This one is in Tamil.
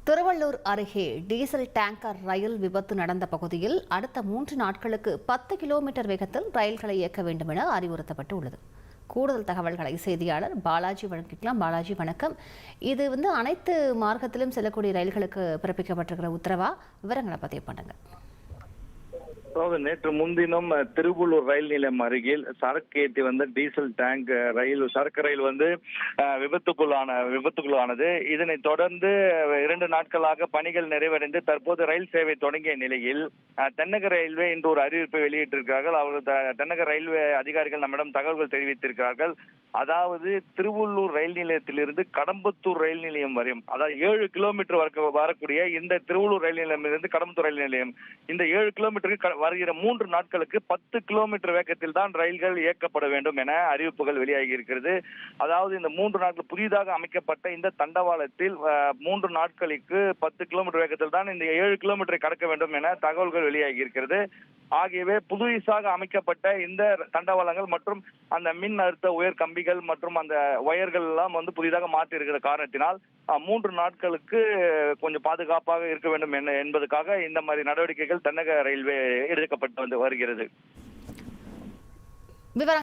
திருவள்ளூர் அருகே டீசல் டேங்கர் ரயில் விபத்து நடந்த பகுதியில் அடுத்த 3 நாட்களுக்கு 10 கிலோமீட்டர் வேகத்தில் ரயில்களை இயக்க வேண்டும் என அறிவுறுத்தப்பட்டு உள்ளது. கூடுதல் தகவல்களை செய்தியாளர் பாலாஜி வழங்கிக்கலாம். பாலாஜி, வணக்கம். இது அனைத்து மார்க்கத்திலும் செல்லக்கூடிய ரயில்களுக்கு பிறப்பிக்கப்பட்டிருக்கிற உத்தரவா? விவரங்களை பதிவு பண்ணுங்க. நேற்று முன்தினம் திருவள்ளூர் ரயில் நிலையம் அருகில் சரக்கு ஏற்றி வந்த டீசல் டேங்க் சரக்கு ரயில் விபத்துக்குள்ளானது. இதனைத் தொடர்ந்து 2 நாட்களாக பணிகள் நிறைவடைந்து தற்போது ரயில் சேவை தொடங்கிய நிலையில் தென்னக ரயில்வே இன்று ஒரு அறிவிப்பை வெளியிட்டிருக்கிறார்கள். அவர்கள் தென்னக ரயில்வே அதிகாரிகள் நம்மிடம் தகவல்கள் தெரிவித்திருக்கிறார்கள். அதாவது திருவள்ளூர் ரயில் நிலையத்திலிருந்து கடம்பத்தூர் ரயில் நிலையம் வரையும், அதாவது 7 கிலோமீட்டர் வரக்கூடிய இந்த திருவள்ளூர் ரயில் நிலையமிலிருந்து கடம்பத்தூர் ரயில் நிலையம், இந்த 7 கிலோமீட்டருக்கு வருகிற 3 நாட்களுக்கு 10 கிலோமீட்டர் வேகத்தில் தான் ரயில்கள் இயக்கப்பட வேண்டும் என அறிவிப்புகள் வெளியாகி இருக்கிறது. அதாவது இந்த 3 நாட்கள் புதிதாக அமைக்கப்பட்ட இந்த தண்டவாளத்தில் 3 நாட்களுக்கு 10 கிலோமீட்டர் வேகத்தில் தான் இந்த 7 கிலோமீட்டரை கடக்க வேண்டும் என தகவல்கள் வெளியாகி இருக்கிறது. ஆகியவே புதுசாக அமைக்கப்பட்ட இந்த தண்டவாளங்கள் மற்றும் அந்த மின் அழுத்த உயர் கம்பிகள் மற்றும் அந்த வயர்கள் எல்லாம் புதிதாக மாற்றி இருக்கிற காரணத்தினால் 3 நாட்களுக்கு கொஞ்சம் பாதுகாப்பாக இருக்க வேண்டும் என்பதற்காக இந்த மாதிரி நடவடிக்கைகள் தென்னக ரயில்வே எடுக்கப்பட்டு வருகிறது.